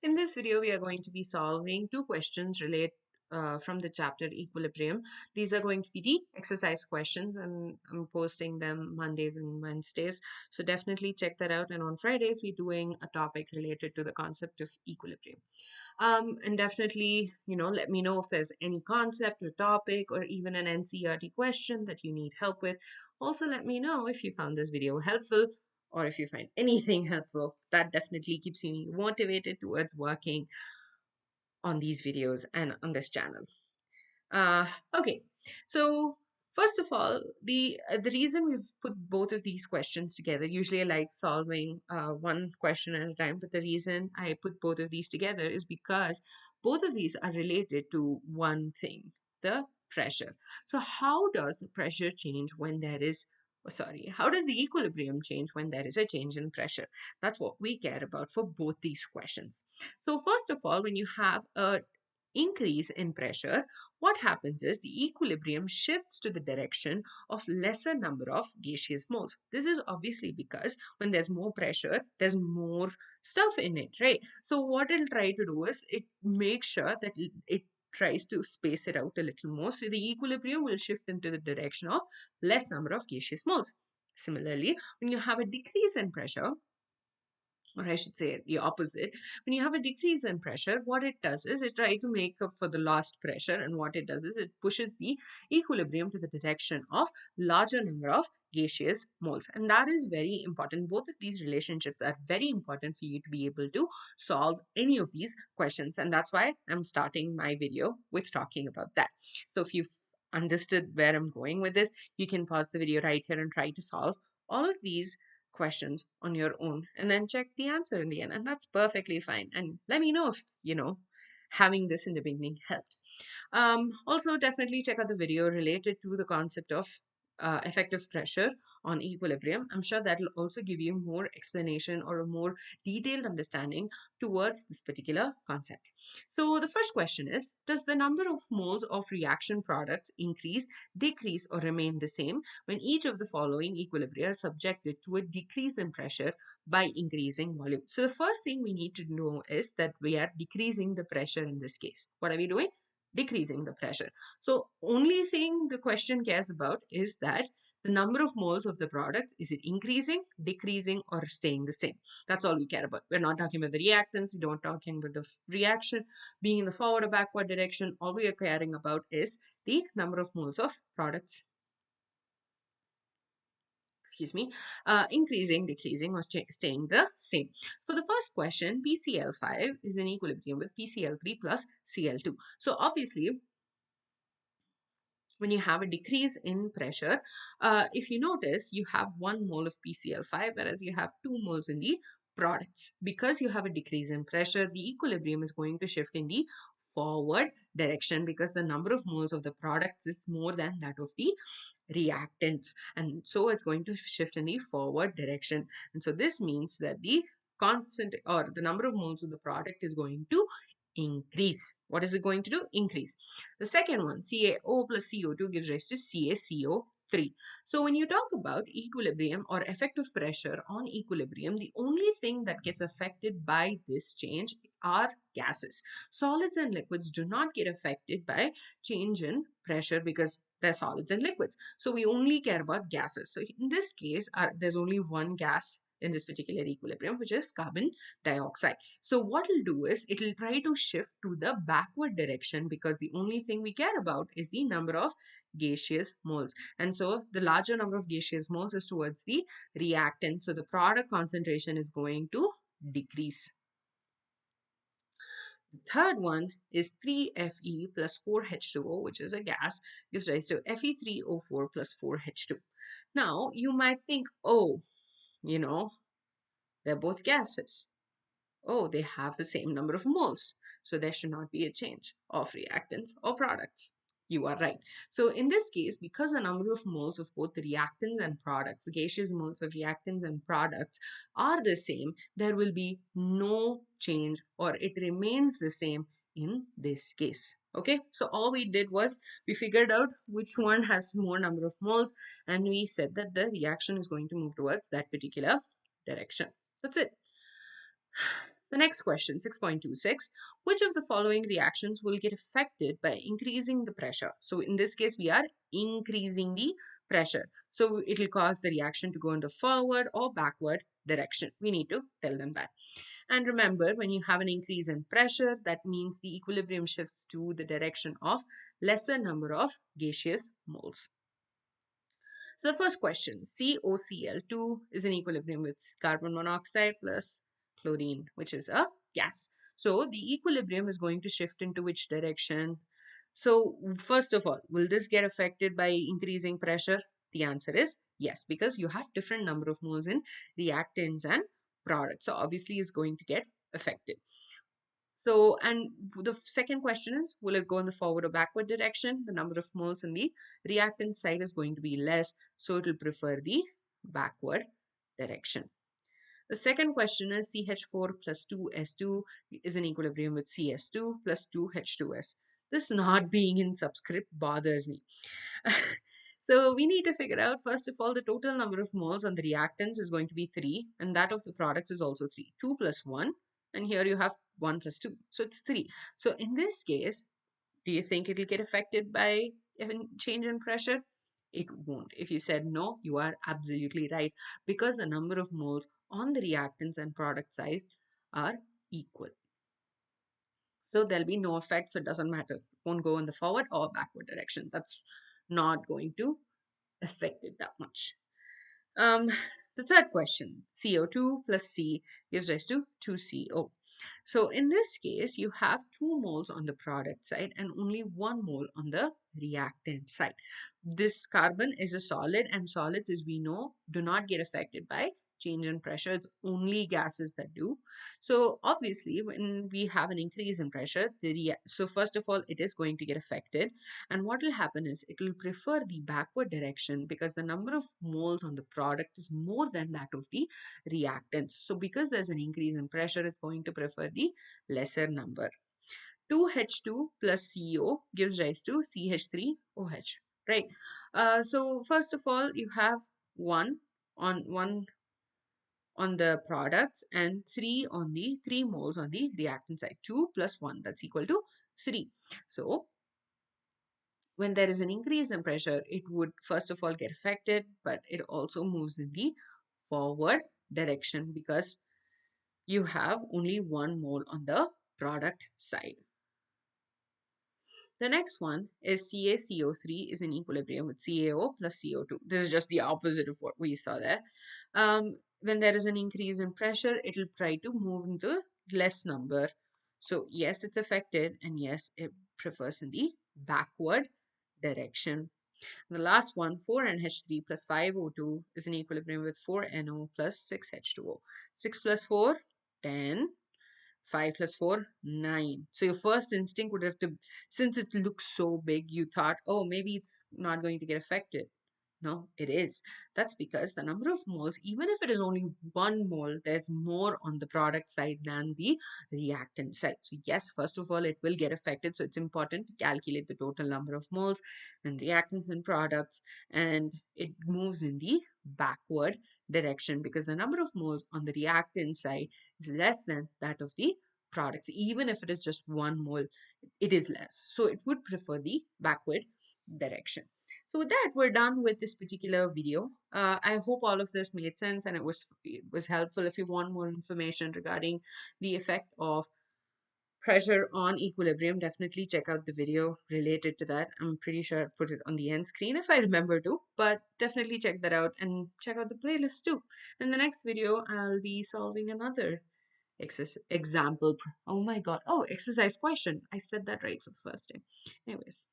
In this video, we are going to be solving two questions from the chapter Equilibrium. These are going to be the exercise questions, and I'm posting them Mondays and Wednesdays. So definitely check that out. And on Fridays, we're doing a topic related to the concept of equilibrium. And definitely, let me know if there's any concept or topic or even an NCERT question that you need help with. Also, let me know if you found this video helpful or if you find anything helpful. That definitely keeps me motivated towards working on these videos and on this channel. Okay, so first of all, the reason we've put both of these questions together, usually I like solving one question at a time, but the reason I put both of these together is because both of these are related to one thing, the pressure. So how does the pressure change when there is how does the equilibrium change when there is a change in pressure? That's what we care about for both these questions. So first of all, when you have a increase in pressure, what happens is the equilibrium shifts to the direction of lesser number of gaseous moles. This is obviously because when there's more pressure, there's more stuff in it, right? So what it'll try to do is it makes sure that it tries to space it out a little more. So the equilibrium will shift into the direction of less number of gaseous moles. Similarly, when you have a decrease in pressure, or I should say the opposite. When you have a decrease in pressure, what it does is it tries to make up for the lost pressure, and what it does is it pushes the equilibrium to the direction of larger number of gaseous moles, and that is very important. Both of these relationships are very important for you to be able to solve any of these questions, and that's why I'm starting my video with talking about that. So if you've understood where I'm going with this, you can pause the video right here and try to solve all of these questions on your own and then check the answer in the end, and that's perfectly fine. And let me know if having this in the beginning helped. Also, definitely check out the video related to the concept of effective pressure on equilibrium. I'm sure that will also give you more explanation or a more detailed understanding towards this particular concept. So the first question is, does the number of moles of reaction products increase, decrease, or remain the same when each of the following equilibria is subjected to a decrease in pressure by increasing volume? So the first thing we need to know is that we are decreasing the pressure in this case. What are we doing? Decreasing the pressure. So only thing the question cares about is that the number of moles of the product, is it increasing, decreasing, or staying the same? That's all we care about. We're not talking about the reactants. We're not talking about the reaction being in the forward or backward direction. All we are caring about is the number of moles of products, increasing, decreasing, or staying the same. For the first question, PCl5 is in equilibrium with PCl3 plus Cl2. So obviously, when you have a decrease in pressure, if you notice, you have 1 mole of PCl5, whereas you have 2 moles in the products. Because you have a decrease in pressure, the equilibrium is going to shift in the forward direction because the number of moles of the products is more than that of the reactants, and so it's going to shift in the forward direction. And so this means that the constant or the number of moles of the product is going to increase. What is it going to do? Increase. The second one, CaO plus CO2 gives rise to CaCO3. So when you talk about equilibrium or effective pressure on equilibrium, the only thing that gets affected by this change are gases. Solids and liquids do not get affected by change in pressure because they're solids and liquids. So we only care about gases. So in this case, there's only one gas in this particular equilibrium, which is carbon dioxide. So what it'll do is it'll try to shift to the backward direction because the only thing we care about is the number of gaseous moles. And so the larger number of gaseous moles is towards the reactant. So the product concentration is going to decrease. The third one is 3Fe plus 4H2O, which is a gas, gives rise to Fe3O4 plus 4H2. Now, you might think, oh, they're both gases. Oh, they have the same number of moles. So there should not be a change of reactants or products. You are right. So in this case, because the number of moles of both the reactants and products, the gaseous moles of reactants and products are the same, there will be no change or it remains the same in this case. Okay, so all we did was we figured out which one has more number of moles and we said that the reaction is going to move towards that particular direction. That's it. The next question, 6.26, which of the following reactions will get affected by increasing the pressure? So in this case, we are increasing the pressure. So it will cause the reaction to go into forward or backward direction. We need to tell them that. And remember, when you have an increase in pressure, that means the equilibrium shifts to the direction of lesser number of gaseous moles. So the first question, COCl2 is in equilibrium with carbon monoxide plus chlorine, which is a gas. So the equilibrium is going to shift into which direction? So first of all, will this get affected by increasing pressure? The answer is yes, because you have different number of moles in reactants and products. So obviously it's going to get affected. So, and the second question is, will it go in the forward or backward direction? The number of moles in the reactant side is going to be less, so it will prefer the backward direction. The second question is CH4 plus 2S2 is in equilibrium with CS2 plus 2H2S. This not being in subscript bothers me. So we need to figure out, first of all, the total number of moles on the reactants is going to be 3, and that of the products is also 3. 2 plus 1, and here you have 1 plus 2. So it's 3. So in this case, do you think it will get affected by a change in pressure? It won't. If you said no, you are absolutely right, because the number of moles on the reactants and product size are equal. So there'll be no effect, so it doesn't matter. It won't go in the forward or backward direction. That's not going to affect it that much. The third question, CO2 plus C gives rise to 2CO. So in this case, you have 2 moles on the product side and only 1 mole on the reactant side. This carbon is a solid, and solids, as we know, do not get affected by change in pressure. It's only gases that do. So obviously, when we have an increase in pressure, so first of all, it is going to get affected. And what will happen is it will prefer the backward direction because the number of moles on the product is more than that of the reactants. So because there's an increase in pressure, it's going to prefer the lesser number. 2H2 plus CO gives rise to CH3OH, right? So first of all, you have 1 on the products and 3 moles on the reactant side. 2 plus 1, that's equal to 3. So when there is an increase in pressure, it would first of all get affected, but it also moves in the forward direction because you have only 1 mole on the product side. The next one is CaCO3 is in equilibrium with CaO plus CO2. This is just the opposite of what we saw there. When there is an increase in pressure, it will try to move into less number. So yes, it's affected, and yes, it prefers in the backward direction. The last one, 4NH3 plus 5O2 is in equilibrium with 4NO plus 6H2O. 6 plus 4, 10. 5 plus 4, 9. So your first instinct would have to, since it looks so big, you thought, oh, maybe it's not going to get affected. No, it is. That's because the number of moles, even if it is only 1 mole, there's more on the product side than the reactant side. So yes, first of all, it will get affected. So it's important to calculate the total number of moles and reactants and products, and it moves in the backward direction because the number of moles on the reactant side is less than that of the products. Even if it is just 1 mole, it is less. So it would prefer the backward direction. So with that, we're done with this particular video. I hope all of this made sense and it was helpful. If you want more information regarding the effect of pressure on equilibrium, definitely check out the video related to that. I'm pretty sure I put it on the end screen if I remember to, but definitely check that out and check out the playlist too. In the next video, I'll be solving another example. Oh my god. Oh, exercise question. I said that right for the first time. Anyways.